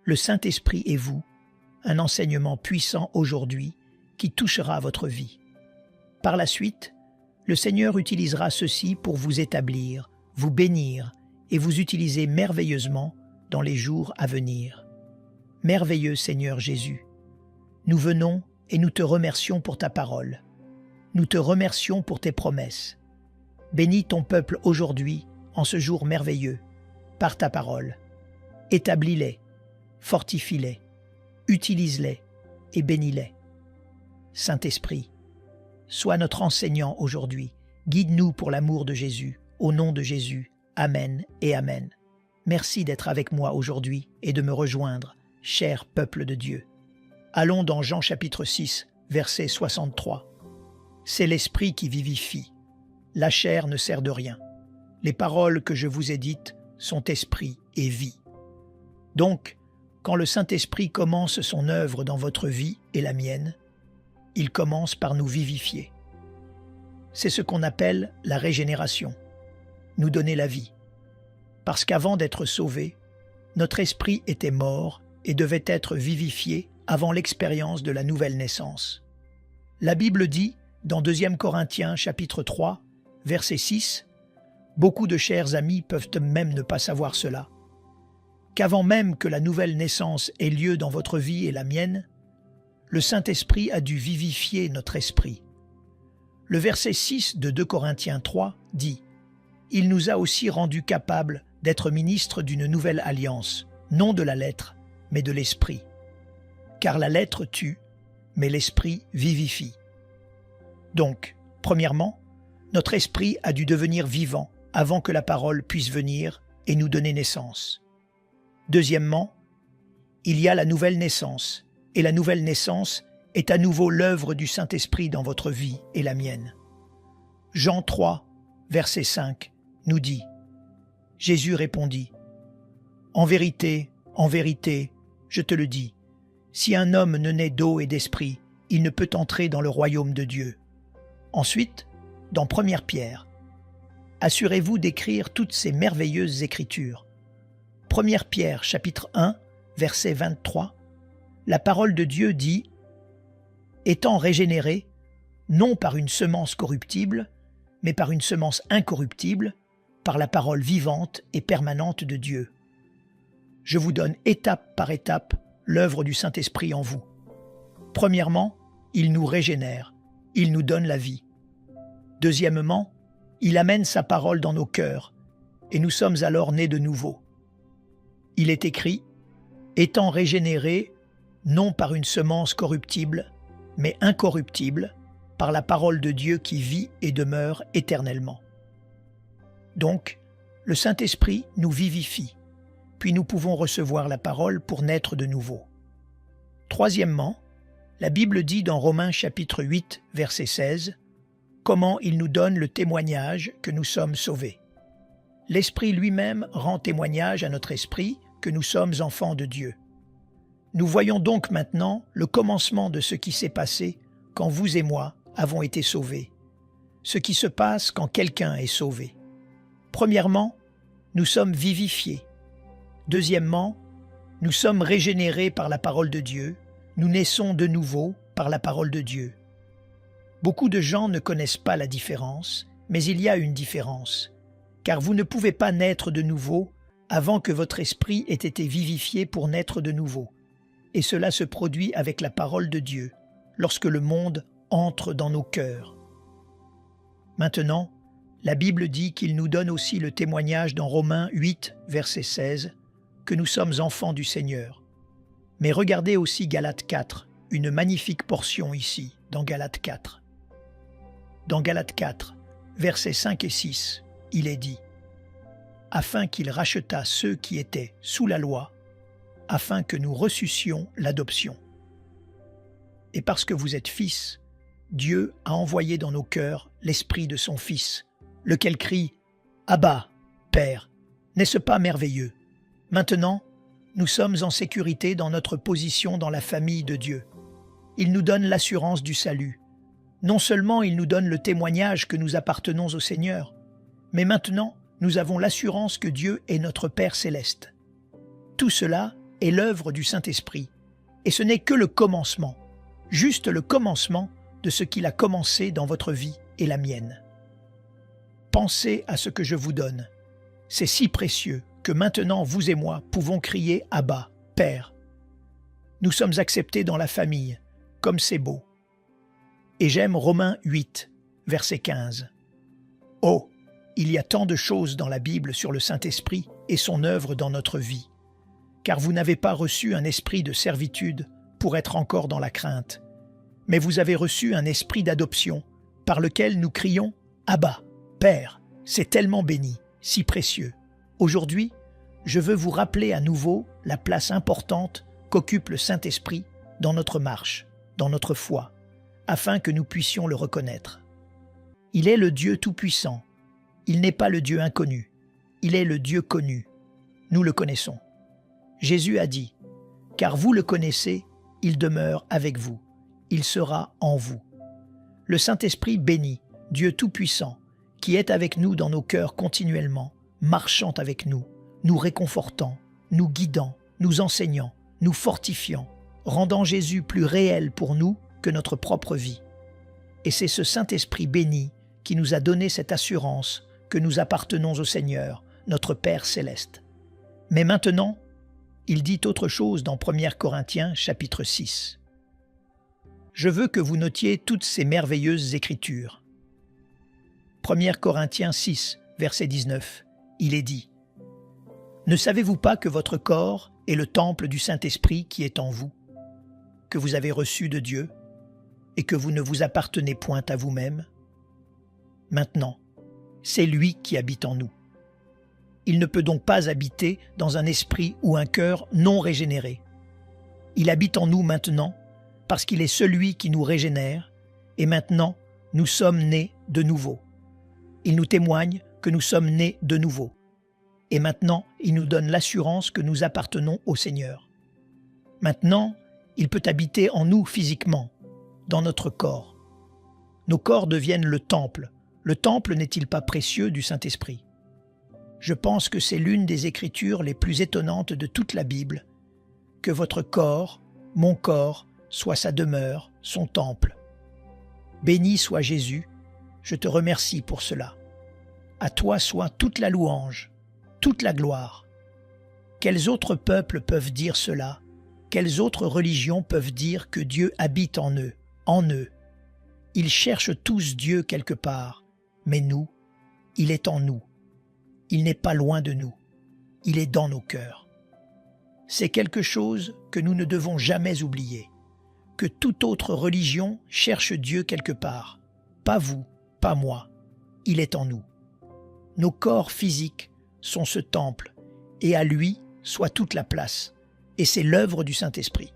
le Saint-Esprit et vous, un enseignement puissant aujourd'hui qui touchera votre vie. Par la suite, le Seigneur utilisera ceci pour vous établir, vous bénir et vous utiliser merveilleusement dans les jours à venir. Merveilleux Seigneur Jésus, nous venons et nous te remercions pour ta parole. Nous te remercions pour tes promesses. Bénis ton peuple aujourd'hui, en ce jour merveilleux, par ta parole. Établis-les, fortifie-les, utilise-les et bénis-les. Saint-Esprit, sois notre enseignant aujourd'hui. Guide-nous pour l'amour de Jésus. Au nom de Jésus, Amen et Amen. Merci d'être avec moi aujourd'hui et de me rejoindre, cher peuple de Dieu. Allons dans Jean chapitre 6, verset 63. C'est l'Esprit qui vivifie. La chair ne sert de rien. Les paroles que je vous ai dites sont esprit et vie. Donc, quand le Saint-Esprit commence son œuvre dans votre vie et la mienne, il commence par nous vivifier. C'est ce qu'on appelle la régénération, nous donner la vie. Parce qu'avant d'être sauvé, notre esprit était mort et devait être vivifié avant l'expérience de la nouvelle naissance. La Bible dit, dans 2 Corinthiens chapitre 3, verset 6, beaucoup de chers amis peuvent même ne pas savoir cela, qu'avant même que la nouvelle naissance ait lieu dans votre vie et la mienne, le Saint-Esprit a dû vivifier notre esprit. Le verset 6 de 2 Corinthiens 3 dit « Il nous a aussi rendus capables d'être ministres d'une nouvelle alliance, non de la lettre, mais de l'esprit. Car la lettre tue, mais l'esprit vivifie. » Donc, premièrement, notre esprit a dû devenir vivant avant que la parole puisse venir et nous donner naissance. Deuxièmement, il y a la nouvelle naissance, et la nouvelle naissance est à nouveau l'œuvre du Saint-Esprit dans votre vie et la mienne. Jean 3, verset 5, nous dit « Jésus répondit, « En vérité, je te le dis, si un homme ne naît d'eau et d'esprit, il ne peut entrer dans le royaume de Dieu. » Ensuite, dans 1 Pierre, assurez-vous d'écrire toutes ces merveilleuses écritures. 1 Pierre, chapitre 1, verset 23, la parole de Dieu dit « Étant régénérés, non par une semence corruptible, mais par une semence incorruptible, par la parole vivante et permanente de Dieu. Je vous donne étape par étape l'œuvre du Saint-Esprit en vous. Premièrement, il nous régénère, il nous donne la vie. Deuxièmement, il amène sa parole dans nos cœurs, et nous sommes alors nés de nouveau. Il est écrit « Étant régénérés, non par une semence corruptible, mais incorruptible, par la parole de Dieu qui vit et demeure éternellement. » Donc, le Saint-Esprit nous vivifie, puis nous pouvons recevoir la parole pour naître de nouveau. Troisièmement, la Bible dit dans Romains chapitre 8, verset 16, comment il nous donne le témoignage que nous sommes sauvés. L'Esprit lui-même rend témoignage à notre esprit que nous sommes enfants de Dieu. Nous voyons donc maintenant le commencement de ce qui s'est passé quand vous et moi avons été sauvés, ce qui se passe quand quelqu'un est sauvé. Premièrement, nous sommes vivifiés. Deuxièmement, nous sommes régénérés par la parole de Dieu, nous naissons de nouveau par la parole de Dieu. Beaucoup de gens ne connaissent pas la différence, mais il y a une différence, car vous ne pouvez pas naître de nouveau avant que votre esprit ait été vivifié pour naître de nouveau. Et cela se produit avec la parole de Dieu, lorsque le monde entre dans nos cœurs. Maintenant, la Bible dit qu'il nous donne aussi le témoignage dans Romains 8, verset 16, que nous sommes enfants du Seigneur. Mais regardez aussi Galates 4, une magnifique portion ici, dans Galates 4. Dans Galates 4, versets 5 et 6, il est dit « Afin qu'il rachetât ceux qui étaient sous la loi, afin que nous reçussions l'adoption. Et parce que vous êtes fils, Dieu a envoyé dans nos cœurs l'esprit de son Fils, lequel crie « Abba, Père !» N'est-ce pas merveilleux? Maintenant, nous sommes en sécurité dans notre position dans la famille de Dieu. Il nous donne l'assurance du salut. Non seulement il nous donne le témoignage que nous appartenons au Seigneur, mais maintenant nous avons l'assurance que Dieu est notre Père céleste. Tout cela est l'œuvre du Saint-Esprit, et ce n'est que le commencement, juste le commencement de ce qu'il a commencé dans votre vie et la mienne. Pensez à ce que je vous donne. C'est si précieux que maintenant vous et moi pouvons crier « Abba, Père ». Nous sommes acceptés dans la famille, comme c'est beau. Et j'aime Romains 8, verset 15. Oh, il y a tant de choses dans la Bible sur le Saint-Esprit et son œuvre dans notre vie, car vous n'avez pas reçu un esprit de servitude pour être encore dans la crainte, mais vous avez reçu un esprit d'adoption par lequel nous crions « Abba, Père ». C'est tellement béni, si précieux. Aujourd'hui, je veux vous rappeler à nouveau la place importante qu'occupe le Saint-Esprit dans notre marche, dans notre foi, afin que nous puissions le reconnaître. Il est le Dieu Tout-Puissant. Il n'est pas le Dieu inconnu. Il est le Dieu connu. Nous le connaissons. Jésus a dit « Car vous le connaissez, il demeure avec vous. Il sera en vous. » Le Saint-Esprit béni, Dieu Tout-Puissant, qui est avec nous dans nos cœurs continuellement, marchant avec nous, nous réconfortant, nous guidant, nous enseignant, nous fortifiant, rendant Jésus plus réel pour nous que notre propre vie. Et c'est ce Saint-Esprit béni qui nous a donné cette assurance que nous appartenons au Seigneur, notre Père céleste. Mais maintenant, il dit autre chose dans 1 Corinthiens chapitre 6. Je veux que vous notiez toutes ces merveilleuses écritures. 1 Corinthiens 6, verset 19, il est dit « Ne savez-vous pas que votre corps est le temple du Saint-Esprit qui est en vous, que vous avez reçu de Dieu, et que vous ne vous appartenez point à vous-même? Maintenant, c'est lui qui habite en nous. Il ne peut donc pas habiter dans un esprit ou un cœur non régénéré. Il habite en nous maintenant parce qu'il est celui qui nous régénère, et maintenant nous sommes nés de nouveau. Il nous témoigne que nous sommes nés de nouveau. Et maintenant, il nous donne l'assurance que nous appartenons au Seigneur. Maintenant, il peut habiter en nous physiquement, dans notre corps. Nos corps deviennent le temple. Le temple n'est-il pas précieux du Saint-Esprit? Je pense que c'est l'une des écritures les plus étonnantes de toute la Bible, que votre corps, mon corps, soit sa demeure, son temple. Béni soit Jésus, je te remercie pour cela. À toi soit toute la louange, toute la gloire. Quels autres peuples peuvent dire cela? Quelles autres religions peuvent dire que Dieu habite en eux, en eux? Ils cherchent tous Dieu quelque part, mais nous, il est en nous. Il n'est pas loin de nous. Il est dans nos cœurs. C'est quelque chose que nous ne devons jamais oublier, que toute autre religion cherche Dieu quelque part. Pas vous, pas moi. Il est en nous. Nos corps physiques sont ce temple, et à lui soit toute la place, et c'est l'œuvre du Saint-Esprit.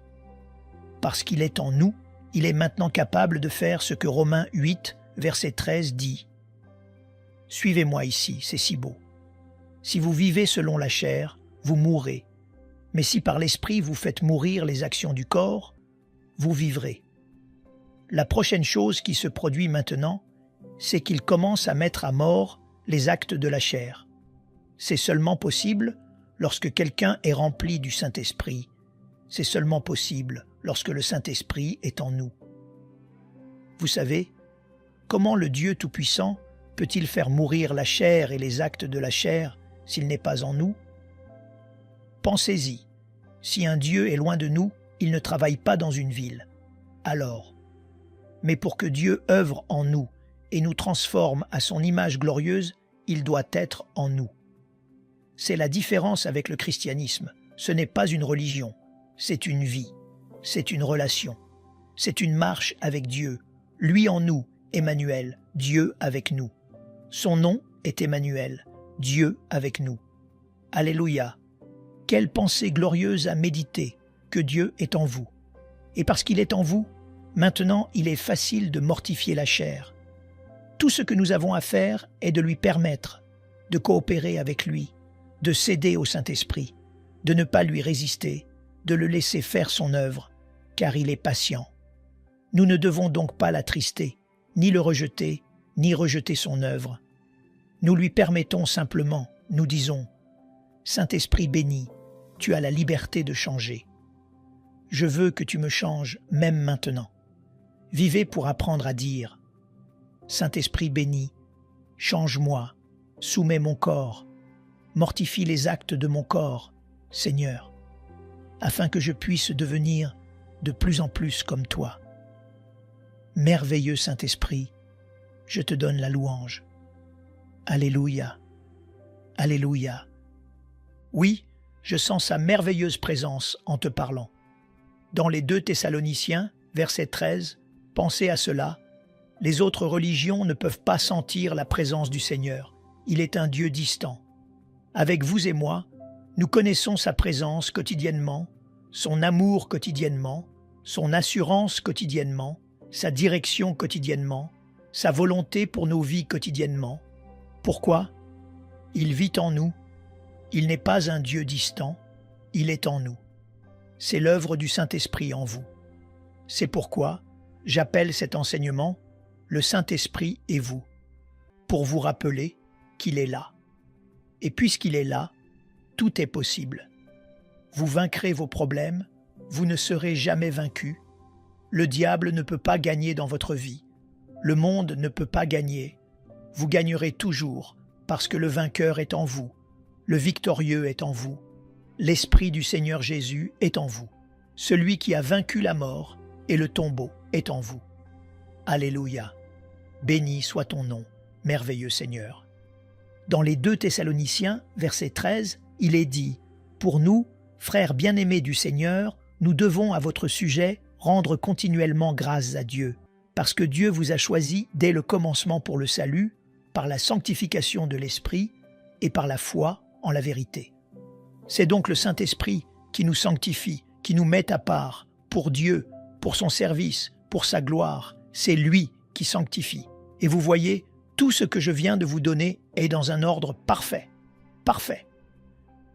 Parce qu'il est en nous, il est maintenant capable de faire ce que Romains 8, verset 13 dit. Suivez-moi ici, c'est si beau. Si vous vivez selon la chair, vous mourrez. Mais si par l'Esprit vous faites mourir les actions du corps, vous vivrez. La prochaine chose qui se produit maintenant, c'est qu'il commence à mettre à mort les actes de la chair. C'est seulement possible lorsque quelqu'un est rempli du Saint-Esprit. C'est seulement possible lorsque le Saint-Esprit est en nous. Vous savez, comment le Dieu Tout-Puissant peut-il faire mourir la chair et les actes de la chair s'il n'est pas en nous? Pensez-y, si un Dieu est loin de nous, il ne travaille pas dans une ville. Alors, mais pour que Dieu œuvre en nous et nous transforme à son image glorieuse, il doit être en nous. C'est la différence avec le christianisme. Ce n'est pas une religion, c'est une vie, c'est une relation, c'est une marche avec Dieu, lui en nous, Emmanuel, Dieu avec nous. Son nom est Emmanuel, Dieu avec nous. Alléluia! Quelle pensée glorieuse à méditer, que Dieu est en vous. Et parce qu'il est en vous, maintenant il est facile de mortifier la chair. Tout ce que nous avons à faire est de lui permettre de coopérer avec lui, de céder au Saint-Esprit, de ne pas lui résister, de le laisser faire son œuvre, car il est patient. Nous ne devons donc pas l'attrister, ni le rejeter, ni rejeter son œuvre. Nous lui permettons simplement, nous disons, « Saint-Esprit béni, tu as la liberté de changer. Je veux que tu me changes même maintenant. Vivez pour apprendre à dire « Saint-Esprit béni, change-moi, soumets mon corps, mortifie les actes de mon corps, Seigneur, afin que je puisse devenir de plus en plus comme toi. Merveilleux Saint-Esprit, je te donne la louange. Alléluia, Alléluia. Oui, je sens sa merveilleuse présence en te parlant. Dans les 2 Thessaloniciens, verset 13, pensez à cela, les autres religions ne peuvent pas sentir la présence du Seigneur. Il est un Dieu distant. Avec vous et moi, nous connaissons sa présence quotidiennement, son amour quotidiennement, son assurance quotidiennement, sa direction quotidiennement, sa volonté pour nos vies quotidiennement. Pourquoi? Il vit en nous. Il n'est pas un Dieu distant, il est en nous. C'est l'œuvre du Saint-Esprit en vous. C'est pourquoi j'appelle cet enseignement « Le Saint-Esprit et vous », pour vous rappeler qu'il est là. Et puisqu'il est là, tout est possible. Vous vaincrez vos problèmes, vous ne serez jamais vaincu. Le diable ne peut pas gagner dans votre vie. Le monde ne peut pas gagner. Vous gagnerez toujours parce que le vainqueur est en vous. Le victorieux est en vous. L'Esprit du Seigneur Jésus est en vous. Celui qui a vaincu la mort et le tombeau est en vous. Alléluia. Béni soit ton nom, merveilleux Seigneur. Dans les 2 Thessaloniciens, verset 13, il est dit « Pour nous, frères bien-aimés du Seigneur, nous devons à votre sujet rendre continuellement grâce à Dieu, parce que Dieu vous a choisi dès le commencement pour le salut, par la sanctification de l'Esprit et par la foi en la vérité. C'est donc le Saint-Esprit qui nous sanctifie, qui nous met à part, pour Dieu, pour son service, pour sa gloire. C'est lui qui sanctifie. Et vous voyez, tout ce que je viens de vous donner est dans un ordre parfait. Parfait.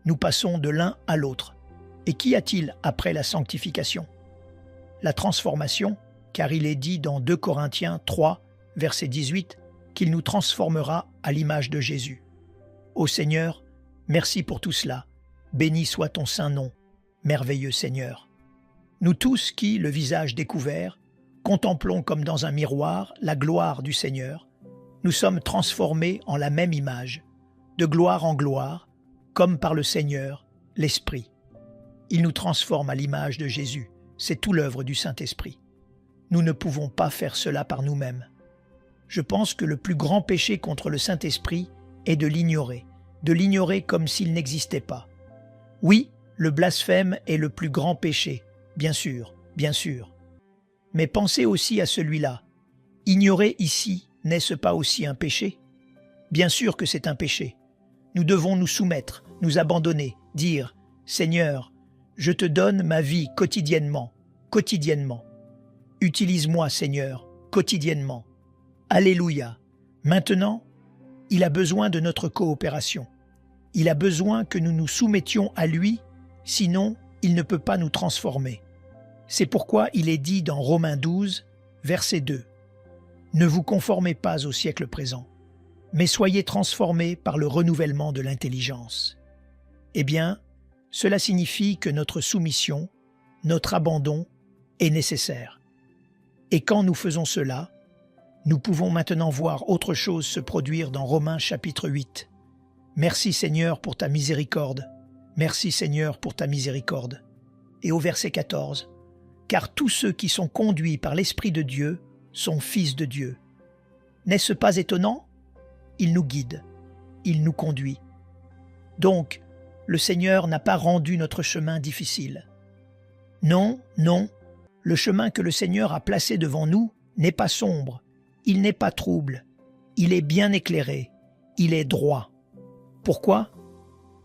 Nous passons de l'un à l'autre. Et qu'y a-t-il après la sanctification? La transformation, car il est dit dans 2 Corinthiens 3, verset 18, qu'il nous transformera à l'image de Jésus. Ô Seigneur, merci pour tout cela. Béni soit ton saint nom, merveilleux Seigneur. Nous tous qui, le visage découvert, contemplons comme dans un miroir la gloire du Seigneur, nous sommes transformés en la même image, de gloire en gloire, comme par le Seigneur, l'Esprit. Il nous transforme à l'image de Jésus, c'est tout l'œuvre du Saint-Esprit. Nous ne pouvons pas faire cela par nous-mêmes. Je pense que le plus grand péché contre le Saint-Esprit est de l'ignorer comme s'il n'existait pas. Oui, le blasphème est le plus grand péché, bien sûr. Mais pensez aussi à celui-là. Ignorer ici, n'est-ce pas aussi un péché? Bien sûr que c'est un péché. Nous devons nous soumettre, nous abandonner, dire « Seigneur, je te donne ma vie quotidiennement. Utilise-moi, Seigneur, quotidiennement. Alléluia. Maintenant, il a besoin de notre coopération. Il a besoin que nous nous soumettions à lui, sinon il ne peut pas nous transformer. C'est pourquoi il est dit dans Romains 12, verset 2, « Ne vous conformez pas au siècle présent, mais soyez transformés par le renouvellement de l'intelligence. » Eh bien, cela signifie que notre soumission, notre abandon est nécessaire. Et quand nous faisons cela, nous pouvons maintenant voir autre chose se produire dans Romains chapitre 8. Merci Seigneur pour ta miséricorde. Merci Seigneur pour ta miséricorde. Et au verset 14, « Car tous ceux qui sont conduits par l'Esprit de Dieu sont fils de Dieu. » N'est-ce pas étonnant? Il nous guide, il nous conduit. Donc, le Seigneur n'a pas rendu notre chemin difficile. Non, le chemin que le Seigneur a placé devant nous n'est pas sombre, il n'est pas trouble, il est bien éclairé, il est droit. Pourquoi?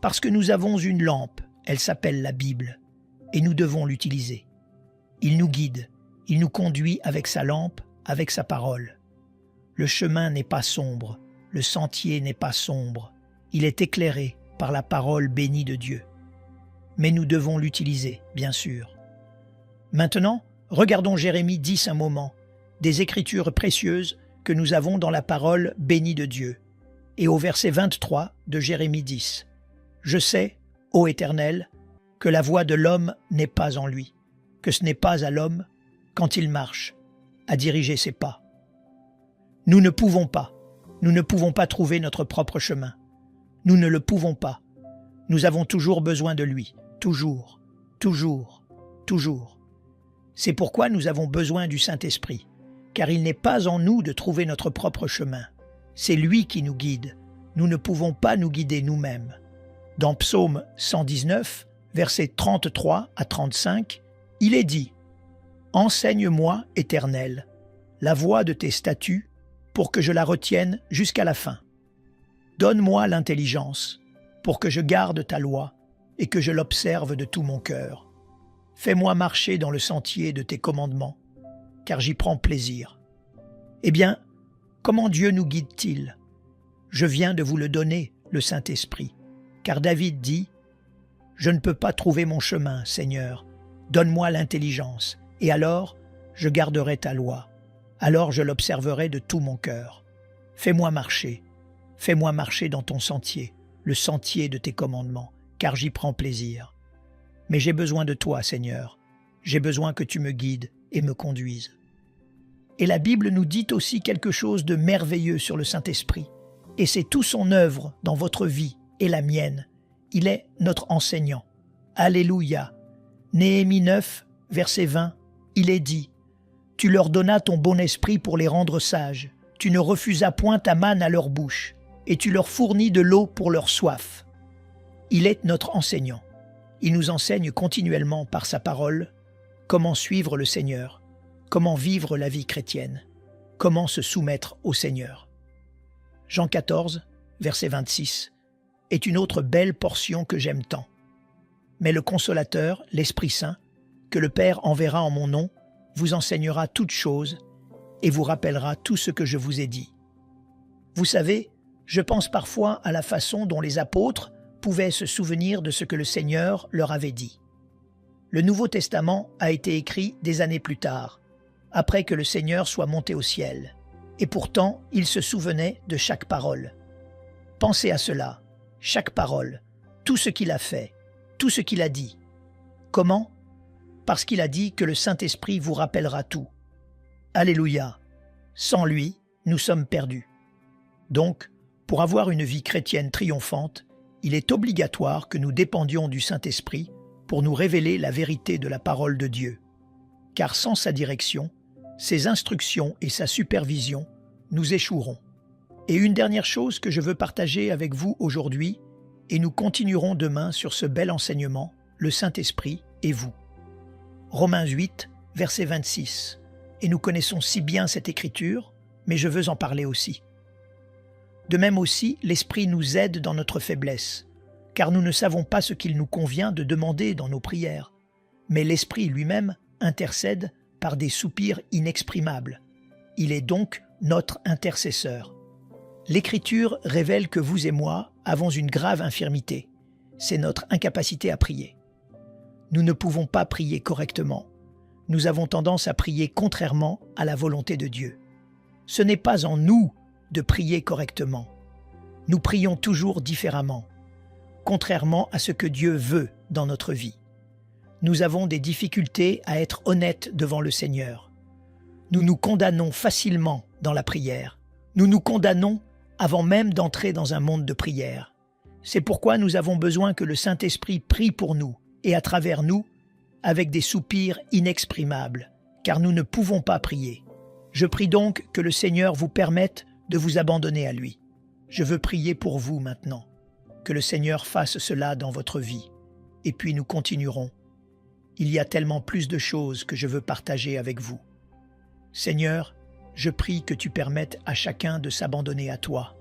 Parce que nous avons une lampe, elle s'appelle la Bible, et nous devons l'utiliser. Il nous guide, il nous conduit avec sa lampe, avec sa parole. Le chemin n'est pas sombre, le sentier n'est pas sombre, il est éclairé par la parole bénie de Dieu. Mais nous devons l'utiliser, bien sûr. Maintenant, regardons Jérémie 10 un moment, des écritures précieuses que nous avons dans la parole bénie de Dieu. Et au verset 23 de Jérémie 10, « Je sais, ô Éternel, que la voie de l'homme n'est pas en lui, que ce n'est pas à l'homme, quand il marche, à diriger ses pas. Nous ne pouvons pas trouver notre propre chemin. Nous ne le pouvons pas. Nous avons toujours besoin de lui, toujours, toujours, toujours. C'est pourquoi nous avons besoin du Saint-Esprit, car il n'est pas en nous de trouver notre propre chemin. C'est lui qui nous guide. Nous ne pouvons pas nous guider nous-mêmes. Dans Psaume 119, versets 33 à 35, il est dit « Enseigne-moi, Éternel, la voie de tes statuts, pour que je la retienne jusqu'à la fin. Donne-moi l'intelligence, pour que je garde ta loi et que je l'observe de tout mon cœur. Fais-moi marcher dans le sentier de tes commandements, car j'y prends plaisir. » Eh bien, comment Dieu nous guide-t-il? Je viens de vous le donner, le Saint-Esprit, car David dit « Je ne peux pas trouver mon chemin, Seigneur, donne-moi l'intelligence, et alors je garderai ta loi, alors je l'observerai de tout mon cœur. Fais-moi marcher dans ton sentier, le sentier de tes commandements, car j'y prends plaisir. Mais j'ai besoin de toi, Seigneur, j'ai besoin que tu me guides et me conduises. » Et la Bible nous dit aussi quelque chose de merveilleux sur le Saint-Esprit, et c'est tout son œuvre dans votre vie et la mienne. Il est notre enseignant. Alléluia. Néhémie 9, verset 20, il est dit « Tu leur donnas ton bon esprit pour les rendre sages. Tu ne refusas point ta manne à leur bouche, et tu leur fournis de l'eau pour leur soif. » Il est notre enseignant. Il nous enseigne continuellement par sa parole comment suivre le Seigneur, comment vivre la vie chrétienne, comment se soumettre au Seigneur. Jean 14, verset 26, est une autre belle portion que j'aime tant. « Mais le Consolateur, l'Esprit Saint, que le Père enverra en mon nom, vous enseignera toutes choses et vous rappellera tout ce que je vous ai dit. » Vous savez, je pense parfois à la façon dont les apôtres pouvaient se souvenir de ce que le Seigneur leur avait dit. Le Nouveau Testament a été écrit des années plus tard, après que le Seigneur soit monté au ciel, et pourtant ils se souvenaient de chaque parole. Pensez à cela, chaque parole, tout ce qu'il a fait, tout ce qu'il a dit. Comment? Parce qu'il a dit que le Saint-Esprit vous rappellera tout. Alléluia! Sans lui, nous sommes perdus. Donc, pour avoir une vie chrétienne triomphante, il est obligatoire que nous dépendions du Saint-Esprit pour nous révéler la vérité de la parole de Dieu. Car sans sa direction, ses instructions et sa supervision, nous échouerons. Et une dernière chose que je veux partager avec vous aujourd'hui, et nous continuerons demain sur ce bel enseignement, le Saint-Esprit et vous. Romains 8, verset 26. Et nous connaissons si bien cette écriture, mais je veux en parler aussi. De même aussi, l'Esprit nous aide dans notre faiblesse, car nous ne savons pas ce qu'il nous convient de demander dans nos prières. Mais l'Esprit lui-même intercède par des soupirs inexprimables. Il est donc notre intercesseur. L'Écriture révèle que vous et moi avons une grave infirmité. C'est notre incapacité à prier. Nous ne pouvons pas prier correctement. Nous avons tendance à prier contrairement à la volonté de Dieu. Ce n'est pas en nous de prier correctement. Nous prions toujours différemment, contrairement à ce que Dieu veut dans notre vie. Nous avons des difficultés à être honnêtes devant le Seigneur. Nous nous condamnons facilement dans la prière. Nous nous condamnons avant même d'entrer dans un monde de prière. C'est pourquoi nous avons besoin que le Saint-Esprit prie pour nous et à travers nous, avec des soupirs inexprimables, car nous ne pouvons pas prier. Je prie donc que le Seigneur vous permette de vous abandonner à lui. Je veux prier pour vous maintenant, que le Seigneur fasse cela dans votre vie, et puis nous continuerons. Il y a tellement plus de choses que je veux partager avec vous. Seigneur, je prie que tu permettes à chacun de s'abandonner à toi.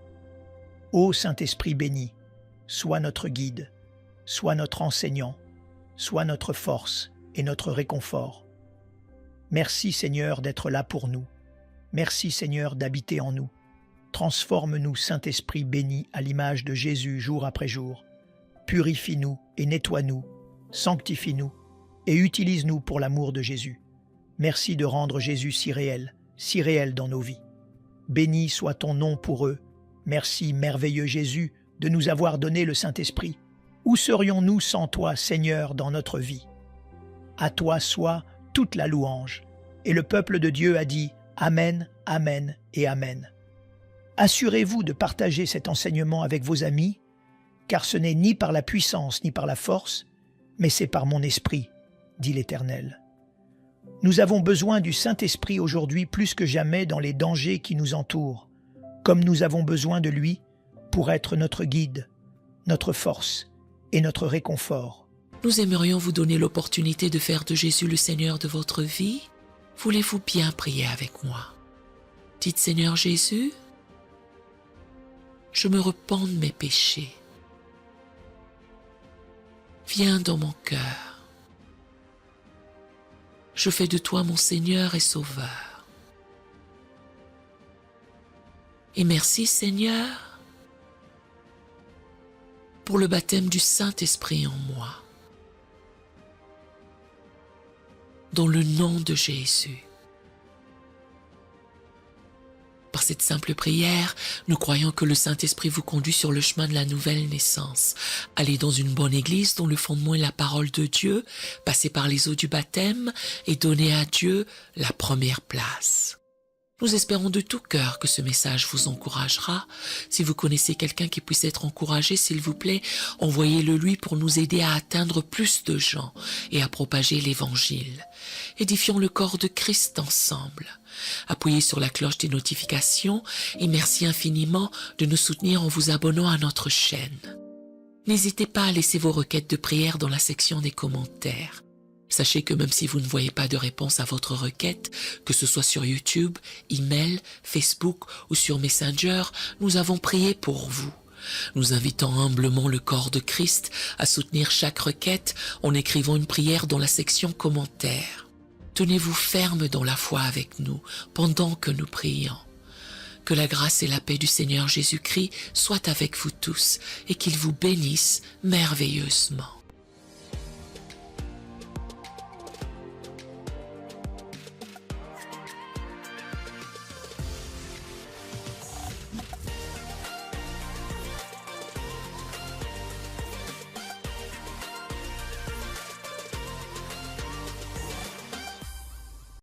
Ô Saint-Esprit béni, sois notre guide, sois notre enseignant, sois notre force et notre réconfort. Merci Seigneur d'être là pour nous. Merci Seigneur d'habiter en nous. Transforme-nous, Saint-Esprit béni, à l'image de Jésus jour après jour. Purifie-nous et nettoie-nous, sanctifie-nous et utilise-nous pour l'amour de Jésus. Merci de rendre Jésus si réel dans nos vies. Béni soit ton nom pour eux. Merci, merveilleux Jésus, de nous avoir donné le Saint-Esprit. Où serions-nous sans toi, Seigneur, dans notre vie? À toi soit toute la louange. Et le peuple de Dieu a dit Amen, Amen et Amen. Assurez-vous de partager cet enseignement avec vos amis, car ce n'est ni par la puissance ni par la force, mais c'est par mon esprit, dit l'Éternel. Nous avons besoin du Saint-Esprit aujourd'hui plus que jamais dans les dangers qui nous entourent, comme nous avons besoin de lui pour être notre guide, notre force et notre réconfort. Nous aimerions vous donner l'opportunité de faire de Jésus le Seigneur de votre vie. Voulez-vous bien prier avec moi? Dites Seigneur Jésus, je me repens de mes péchés. Viens dans mon cœur. Je fais de toi mon Seigneur et Sauveur. Et merci Seigneur pour le baptême du Saint-Esprit en moi. Dans le nom de Jésus. Par cette simple prière, nous croyons que le Saint-Esprit vous conduit sur le chemin de la nouvelle naissance. Allez dans une bonne église dont le fondement est la parole de Dieu, passez par les eaux du baptême et donnez à Dieu la première place. Nous espérons de tout cœur que ce message vous encouragera. Si vous connaissez quelqu'un qui puisse être encouragé, s'il vous plaît, envoyez-le lui pour nous aider à atteindre plus de gens et à propager l'Évangile. Édifions le corps de Christ ensemble. Appuyez sur la cloche des notifications et merci infiniment de nous soutenir en vous abonnant à notre chaîne. N'hésitez pas à laisser vos requêtes de prière dans la section des commentaires. Sachez que même si vous ne voyez pas de réponse à votre requête, que ce soit sur YouTube, email, Facebook ou sur Messenger, nous avons prié pour vous. Nous invitons humblement le corps de Christ à soutenir chaque requête en écrivant une prière dans la section commentaires. Tenez-vous ferme dans la foi avec nous pendant que nous prions. Que la grâce et la paix du Seigneur Jésus-Christ soient avec vous tous et qu'il vous bénisse merveilleusement.